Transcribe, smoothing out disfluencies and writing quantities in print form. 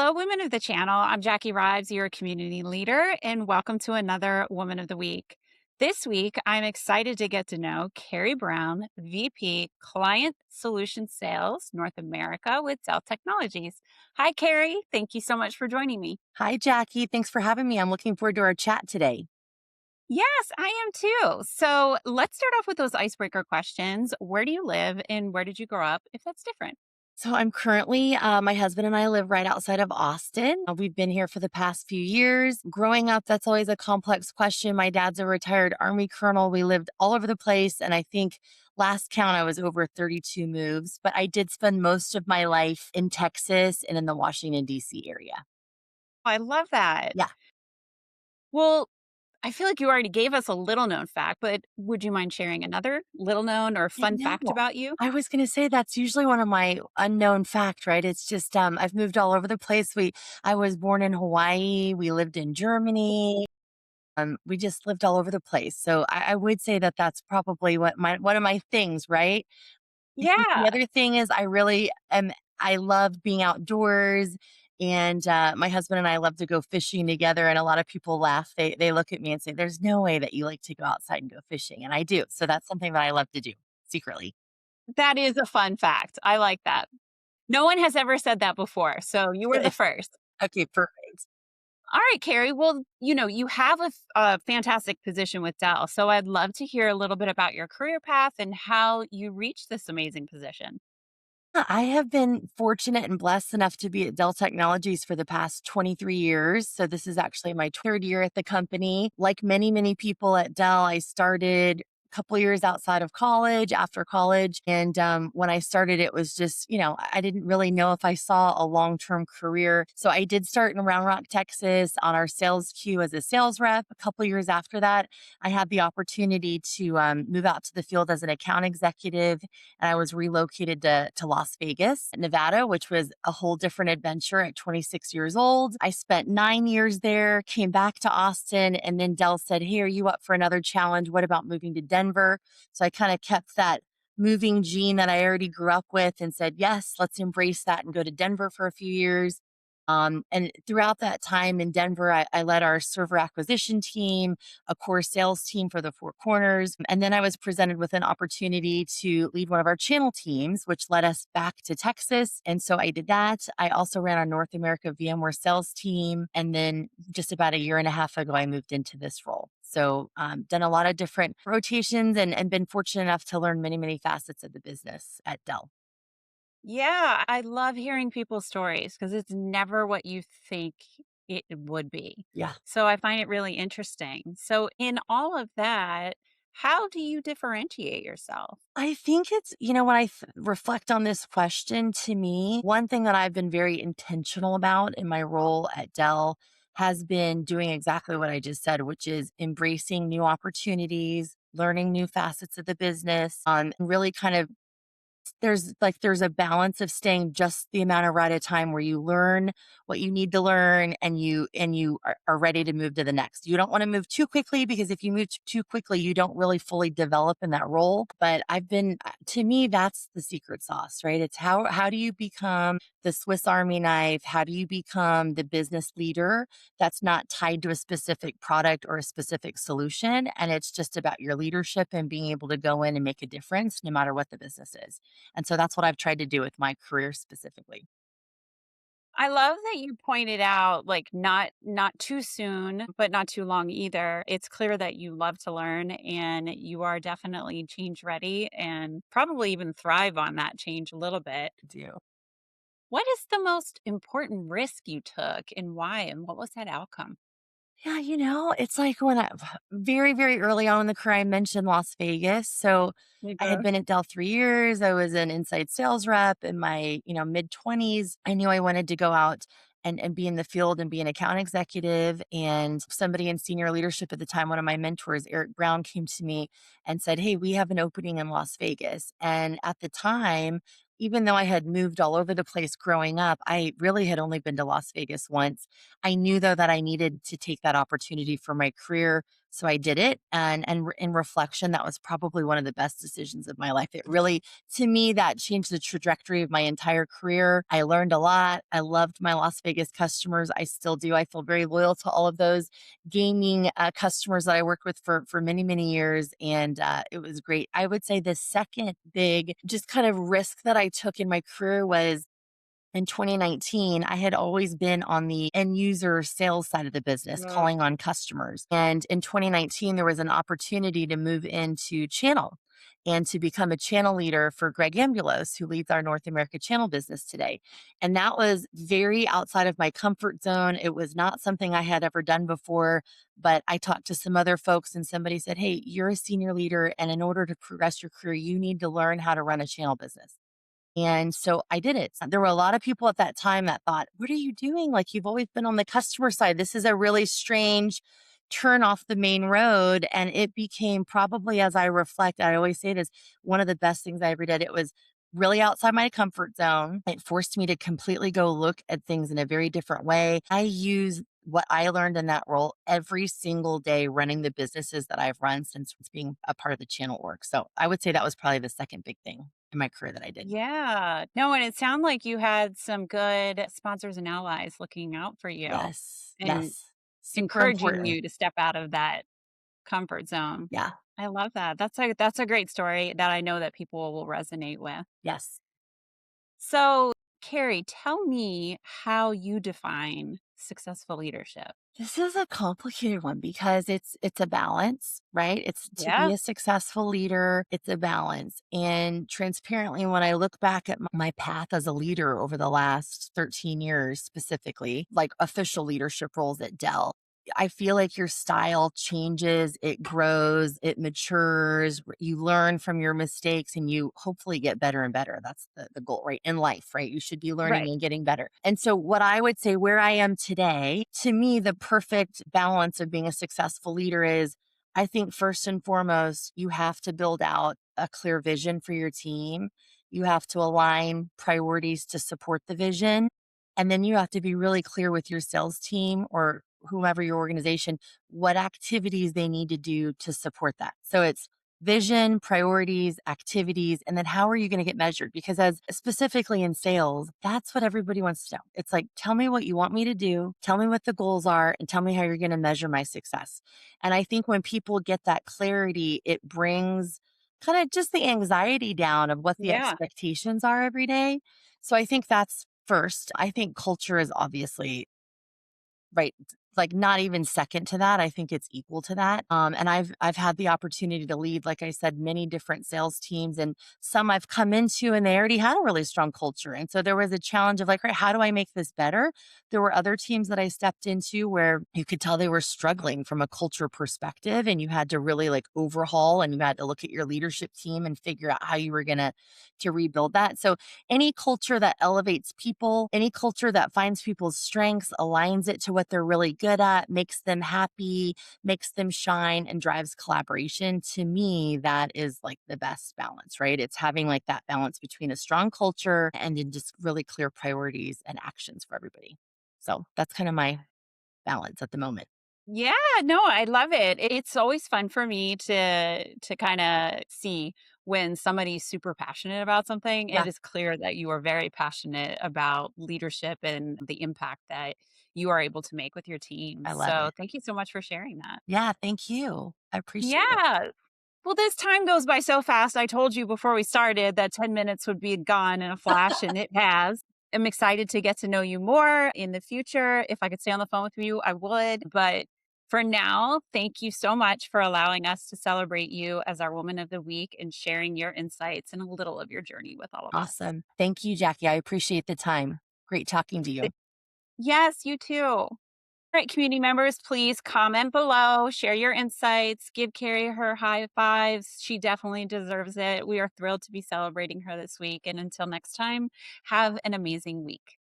Hello, women of the channel. I'm Jackie Rives, your community leader, and welcome to another Woman of the Week. This week, I'm excited to get to know Carrie Brown, VP Client Solution Sales, North America with Dell Technologies. Hi, Carrie. Thank you so much for joining me. Hi, Jackie. Thanks for having me. I'm looking forward to our chat today. Yes, I am too. So let's start off with those icebreaker questions. Where do you live and where did you grow up, if that's different? So, I'm currently, my husband and I live right outside of Austin. We've been here for the past few years. Growing up, that's always a complex question. My dad's a retired Army colonel. We lived all over the place. And I think last count, I was over 32 moves, but I did spend most of my life in Texas and in the Washington, D.C. area. I love that. Yeah. Well, I feel like you already gave us a little known fact, but would you mind sharing another little known or Yeah, fun fact no. about you? I was gonna say that's usually one of my unknown fact, right? It's just, I've moved all over the place. I was born in Hawaii. We lived in Germany. We just lived all over the place. So I would say that that's probably one of my things, right? I think the Yeah. other thing is I love being outdoors, and, my husband and I love to go fishing together, and a lot of people laugh. They look at me and say, "There's no way that you like to go outside and go fishing," and I do. So that's something that I love to do secretly. That is a fun fact. I like that. No one has ever said that before, so you were the Good. first. Okay, perfect. All right, Carrie. Well, you have a fantastic position with Dell, so I'd love to hear a little bit about your career path and how you reached this amazing position. I have been fortunate and blessed enough to be at Dell Technologies for the past 23 years. So this is actually my third year at the company. Like many, many people at Dell, I started a couple years outside of college, after college. And when I started, it was just, I didn't really know if I saw a long term career. So I did start in Round Rock, Texas on our sales queue as a sales rep. A couple years after that, I had the opportunity to move out to the field as an account executive, and I was relocated to Las Vegas, Nevada, which was a whole different adventure at 26 years old. I spent 9 years there, came back to Austin, and then Dell said, "Hey, are you up for another challenge? What about moving to Denver?" So I kind of kept that moving gene that I already grew up with and said, "Yes, let's embrace that and go to Denver for a few years." And throughout that time in Denver, I led our server acquisition team, a core sales team for the Four Corners. And then I was presented with an opportunity to lead one of our channel teams, which led us back to Texas. And so I did that. I also ran our North America VMware sales team. And then just about a year and a half ago, I moved into this role. So, done a lot of different rotations and been fortunate enough to learn many, many facets of the business at Dell. Yeah, I love hearing people's stories because it's never what you think it would be. Yeah. So I find it really interesting. So, in all of that, how do you differentiate yourself? I think it's, when reflect on this question, to me, one thing that I've been very intentional about in my role at Dell has been doing exactly what I just said, which is embracing new opportunities, learning new facets of the business, and really kind of there's a balance of staying just the amount of right of time where you learn what you need to learn, and you are ready to move to the next. You don't want to move too quickly, because if you move too quickly, you don't really fully develop in that role. But to me, that's the secret sauce, right? It's how do you become the Swiss Army knife? How do you become the business leader that's not tied to a specific product or a specific solution? And it's just about your leadership and being able to go in and make a difference no matter what the business is. And so that's what I've tried to do with my career specifically. I love that you pointed out like not too soon, but not too long either. It's clear that you love to learn and you are definitely change ready and probably even thrive on that change a little bit. Do. What is the most important risk you took and why and what was that outcome? Yeah, it's like when I very, very early on in the career, I mentioned Las Vegas. So I had Mhm. been at Dell 3 years. I was an inside sales rep in my, mid 20s. I knew I wanted to go out and be in the field and be an account executive. And somebody in senior leadership at the time, one of my mentors, Eric Brown, came to me and said, "Hey, we have an opening in Las Vegas." And at the time, even though I had moved all over the place growing up, I really had only been to Las Vegas once. I knew though that I needed to take that opportunity for my career So I did it, and in reflection, that was probably one of the best decisions of my life. It really, to me, that changed the trajectory of my entire career. I learned a lot. I loved my Las Vegas customers. I still do. I feel very loyal to all of those gaming customers that I worked with for many many years, and it was great. I would say the second big just kind of risk that I took in my career was in 2019, I had always been on the end user sales side of the business, Mm. calling on customers. And in 2019, there was an opportunity to move into channel and to become a channel leader for Greg Ambulos, who leads our North America channel business today. And that was very outside of my comfort zone. It was not something I had ever done before, but I talked to some other folks and somebody said, "Hey, you're a senior leader. And in order to progress your career, you need to learn how to run a channel business." And so I did it. There were a lot of people at that time that thought, "What are you doing? Like, you've always been on the customer side. This is a really strange turn off the main road." And it became probably, as I reflect, I always say it is one of the best things I ever did. It was really outside my comfort zone. It forced me to completely go look at things in a very different way. I use what I learned in that role every single day running the businesses that I've run since being a part of the channel org. So I would say that was probably the second big thing in my career that I did. Yeah. No, and it sounded like you had some good sponsors and allies looking out for you Yes, and yes. Super encouraging important. you to step out of that comfort zone. Yeah, I love that. That's a great story that I know that people will resonate with. yes. So, Carrie, tell me how you define successful leadership. This is a complicated one because it's a balance, right? It's to be Yeah. a successful leader, it's a balance. And transparently, when I look back at my path as a leader over the last 13 years, specifically, like official leadership roles at Dell, I feel like your style changes, it grows, it matures, you learn from your mistakes and you hopefully get better and better. That's the goal, right? In life, right? You should be learning Right. and getting better. And so, what I would say where I am today, to me, the perfect balance of being a successful leader is I think first and foremost, you have to build out a clear vision for your team. You have to align priorities to support the vision. And then you have to be really clear with your sales team or whomever your organization, what activities they need to do to support that. So it's vision, priorities, activities, and then how are you going to get measured? Because as specifically in sales, that's what everybody wants to know. It's like, tell me what you want me to do, tell me what the goals are, and tell me how you're going to measure my success. And I think when people get that clarity, it brings kind of just the anxiety down of what the Yeah. expectations are every day. So I think that's first. I think culture is obviously right, like, not even second to that, I think it's equal to that, and I've had the opportunity to lead, like I said, many different sales teams, and some I've come into and they already had a really strong culture, and so there was a challenge of like, "Right, how do I make this better?" There were other teams that I stepped into where you could tell they were struggling from a culture perspective, and you had to really, like, overhaul, and you had to look at your leadership team and figure out how you were gonna to rebuild that, so any culture that elevates people, any culture that finds people's strengths, aligns it to what they're really good at, makes them happy, makes them shine, and drives collaboration. To me, that is like the best balance, right? It's having like that balance between a strong culture and in just really clear priorities and actions for everybody. So that's kind of my balance at the moment. Yeah, no, I love it. It's always fun for me to kinda see when somebody's super passionate about something. It Yeah, is clear that you are very passionate about leadership and the impact that you are able to make with your team. I love So, it. thank you so much for sharing that. Yeah, thank you. I appreciate it. Yeah. Well, this time goes by so fast. I told you before we started that 10 minutes would be gone in a flash, and it has. I'm excited to get to know you more in the future. If I could stay on the phone with you, I would. But for now, thank you so much for allowing us to celebrate you as our Woman of the Week and sharing your insights and a little of your journey with all of us. Awesome. Thank you, Jackie. I appreciate the time. Great talking to you. Yes, you too. All right, community members, please comment below, share your insights, give Carrie her high fives. She definitely deserves it. We are thrilled to be celebrating her this week. And until next time, have an amazing week.